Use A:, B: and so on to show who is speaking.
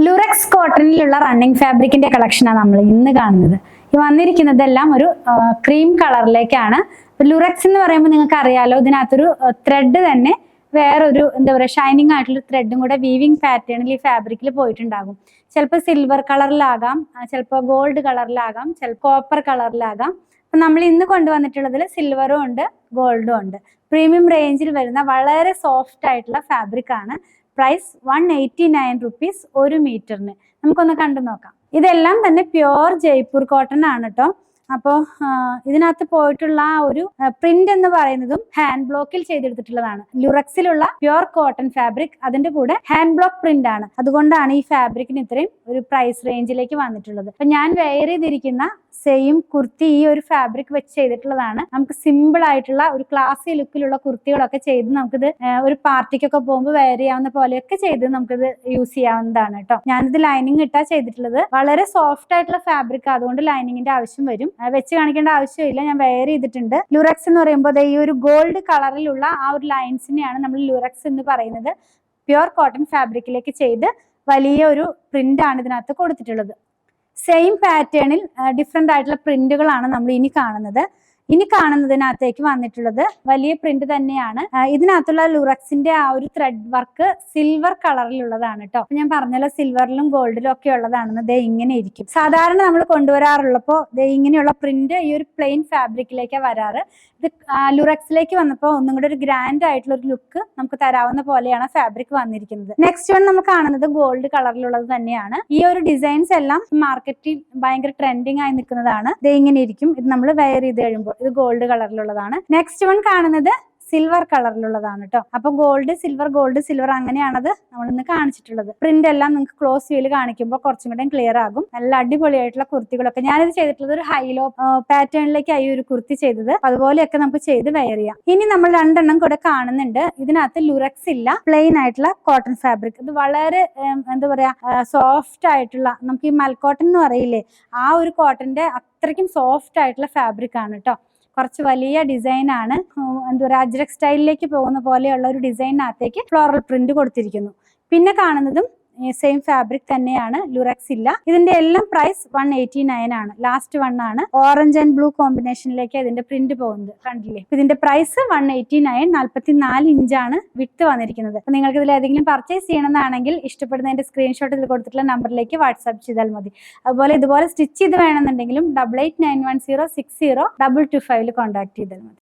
A: ലുറക്സ് കോട്ടണിലുള്ള running ഫാബ്രിക്കിന്റെ കളക്ഷനാണ് നമ്മൾ ഇന്ന് കാണുന്നത്. ഈ വന്നിരിക്കുന്നതെല്ലാം ഒരു ക്രീം കളറിലേക്കാണ്. ലുറക്സ് എന്ന് പറയുമ്പോൾ നിങ്ങൾക്ക് അറിയാലോ, ഇതിനകത്തൊരു ത്രെഡ് തന്നെ വേറൊരു എന്താ പറയുക ഷൈനിങ് ആയിട്ടുള്ള ത്രെഡും കൂടെ വീവിങ് പാറ്റേണിൽ ഈ ഫാബ്രിക്കിൽ പോയിട്ടുണ്ടാകും. ചിലപ്പോൾ സിൽവർ കളറിലാകാം, ചിലപ്പോൾ ഗോൾഡ് കളറിലാകാം, ചിലപ്പോൾ കോപ്പർ കളറിലാകാം. അപ്പം നമ്മൾ ഇന്ന് കൊണ്ടുവന്നിട്ടുള്ളതിൽ സിൽവറും ഉണ്ട്, ഗോൾഡും ഉണ്ട്. പ്രീമിയം റേഞ്ചിൽ വരുന്ന വളരെ സോഫ്റ്റ് ആയിട്ടുള്ള ഫാബ്രിക് ആണ്. പ്രൈസ് 189 റുപ്പീസ് ഒരു മീറ്ററിന്. നമുക്കൊന്ന് കണ്ടു നോക്കാം. ഇതെല്ലാം തന്നെ പ്യുവർ ജയ്പൂർ കോട്ടൺ ആണ് കേട്ടോ. അപ്പോൾ ഇതിനകത്ത് പോയിട്ടുള്ള ആ ഒരു പ്രിന്റ് എന്ന് പറയുന്നതും ഹാൻഡ് ബ്ലോക്കിൽ ചെയ്തെടുത്തിട്ടുള്ളതാണ്. ലുറക്സിലുള്ള പ്യുവർ കോട്ടൺ ഫാബ്രിക്, അതിന്റെ കൂടെ ഹാൻഡ് ബ്ലോക്ക് പ്രിന്റ് ആണ്. അതുകൊണ്ടാണ് ഈ ഫാബ്രിക്കിന് ഇത്രയും ഒരു പ്രൈസ് റേഞ്ചിലേക്ക് വന്നിട്ടുള്ളത്. അപ്പൊ ഞാൻ വെയർ ചെയ്തിരിക്കുന്ന സെയിം കുർത്തി ഈ ഒരു ഫാബ്രിക് വെച്ച് ചെയ്തിട്ടുള്ളതാണ്. നമുക്ക് സിമ്പിൾ ആയിട്ടുള്ള ഒരു ക്ലാസി ലുക്കിലുള്ള കുർത്തികളൊക്കെ ചെയ്ത് നമുക്കിത് ഒരു പാർട്ടിക്കൊക്കെ പോകുമ്പോൾ വെയർ ചെയ്യാവുന്ന പോലെയൊക്കെ ചെയ്ത് നമുക്കിത് യൂസ് ചെയ്യാവുന്നതാണ് കേട്ടോ. ഞാനിത് ലൈനിങ് ഇട്ടാ ചെയ്തിട്ടുള്ളത്. വളരെ സോഫ്റ്റ് ആയിട്ടുള്ള ഫാബ്രിക്, അതുകൊണ്ട് ലൈനിങ്ങിന്റെ ആവശ്യം വരും. വെച്ച് കാണിക്കേണ്ട ആവശ്യമില്ല, ഞാൻ വെയർ ചെയ്തിട്ടുണ്ട്. ലുറക്സ് എന്ന് പറയുമ്പോൾ ഈ ഒരു ഗോൾഡ് കളറിലുള്ള ആ ഒരു ലൈൻസിനെയാണ് നമ്മൾ ലുറക്സ് എന്ന് പറയുന്നത്. പ്യുവർ കോട്ടൺ ഫാബ്രിക്കിലേക്ക് ചെയ്ത് വലിയ ഒരു പ്രിന്റ് ആണ് ഇതിനകത്ത് കൊടുത്തിട്ടുള്ളത്. സെയിം പാറ്റേണിൽ ഡിഫറെന്റ് ആയിട്ടുള്ള പ്രിന്റുകളാണ് നമ്മൾ ഇനി കാണുന്നത്. ഇനി കാണുന്നതിനകത്തേക്ക് വന്നിട്ടുള്ളത് വലിയ പ്രിന്റ് തന്നെയാണ്. ഇതിനകത്തുള്ള ലുറക്സിന്റെ ആ ഒരു ത്രെഡ് വർക്ക് സിൽവർ കളറിലുള്ളതാണ് കേട്ടോ. ഞാൻ പറഞ്ഞല്ലോ സിൽവറിലും ഗോൾഡിലും ഒക്കെ ഉള്ളതാണെന്ന്. ദേ ഇങ്ങനെ ഇരിക്കും. സാധാരണ നമ്മൾ കൊണ്ടുവരാറുള്ളപ്പോൾ ദേ ഇങ്ങനെയുള്ള പ്രിന്റ് ഈ ഒരു പ്ലെയിൻ ഫാബ്രിക്കിലേക്കാണ് വരാറ്. ഇത് ലുറക്സിലേക്ക് വന്നപ്പോൾ ഒന്നും കൂടെ ഒരു ഗ്രാൻഡ് ആയിട്ടുള്ള ഒരു ലുക്ക് നമുക്ക് തരാവുന്ന പോലെയാണ് ഫാബ്രിക് വന്നിരിക്കുന്നത്. നെക്സ്റ്റ് വൺ നമ്മൾ കാണുന്നത് ഗോൾഡ് കളറിലുള്ളത് തന്നെയാണ്. ഈ ഒരു ഡിസൈൻസ് എല്ലാം മാർക്കറ്റിൽ ഭയങ്കര ട്രെൻഡിങ് ആയി നിൽക്കുന്നതാണ്. ദേ ഇങ്ങനെ ഇരിക്കും. ഇത് നമ്മൾ വെയർ ചെയ്ത് കഴിയുമ്പോൾ ഇത് ഗോൾഡ് കളറിലുള്ളതാണ്. നെക്സ്റ്റ് വൺ കാണുന്നത് സിൽവർ കളറിലുള്ളതാണ് കേട്ടോ. അപ്പൊ ഗോൾഡ് സിൽവർ അങ്ങനെയാണത് നമ്മൾ ഇന്ന് കാണിച്ചിട്ടുള്ളത്. പ്രിന്റ് എല്ലാം നിങ്ങൾക്ക് ക്ലോസ് വ്യൂല് കാണിക്കുമ്പോൾ കുറച്ചും കൂടെ ക്ലിയർ ആകും. നല്ല അടിപൊളിയായിട്ടുള്ള കുർത്തികളൊക്കെ ഞാനിത് ചെയ്തിട്ടുള്ളത് ഒരു ഹൈലോ പാറ്റേണിലേക്കായി ഒരു കുർത്തി ചെയ്തത്. അതുപോലെയൊക്കെ നമുക്ക് ചെയ്ത് വെയർ ചെയ്യാം. ഇനി നമ്മൾ രണ്ടെണ്ണം കൂടെ കാണുന്നുണ്ട്. ഇതിനകത്ത് ലുറക്സ് ഇല്ല, പ്ലെയിൻ ആയിട്ടുള്ള കോട്ടൺ ഫാബ്രിക്. ഇത് വളരെ എന്താ പറയാ സോഫ്റ്റ് ആയിട്ടുള്ള, നമുക്ക് ഈ മൽക്കോട്ടൺ എന്ന് പറയില്ലേ, ആ ഒരു കോട്ടന്റെ അത്രയ്ക്കും സോഫ്റ്റ് ആയിട്ടുള്ള ഫാബ്രിക് ആണ് കേട്ടോ. കുറച്ച് വലിയ ഡിസൈൻ ആണ്. എന്താ പറയുക അജ്രക് സ്റ്റൈലിലേക്ക് പോകുന്ന പോലെയുള്ള ഒരു ഡിസൈനകത്തേക്ക് ഫ്ലോറൽ പ്രിന്റ് കൊടുത്തിരിക്കുന്നു. പിന്നെ കാണുന്നതും സെയിം ഫാബ്രിക് തന്നെയാണ്, ലുറക്സ് ഇല്ല. ഇതിന്റെ എല്ലാം പ്രൈസ് 189 ആണ്. ലാസ്റ്റ് വൺ ആണ്. ഓറഞ്ച് ആൻഡ് ബ്ലൂ കോമ്പിനേഷനിലേക്ക് ഇതിന്റെ പ്രിന്റ് പോകുന്നത് കണ്ടില്ലേ. ഇതിന്റെ പ്രൈസ് 189. 44 ഇഞ്ചാണ് വിട്ട് വന്നിരിക്കുന്നത്. അപ്പൊ നിങ്ങൾക്ക് ഇതിൽ ഏതെങ്കിലും പർച്ചേസ് ചെയ്യണമെന്നാണെങ്കിൽ ഇഷ്ടപ്പെടുന്നതിന്റെ സ്ക്രീൻഷോട്ട് ഇതിൽ കൊടുത്തിട്ടുള്ള നമ്പറിലേക്ക് വാട്സ്ആപ്പ് ചെയ്താൽ മതി. അതുപോലെ ഇതുപോലെ സ്റ്റിച്ച് ചെയ്ത് വേണമെന്നുണ്ടെങ്കിലും 8891060225 കോൺടാക്ട് ചെയ്താൽ മതി.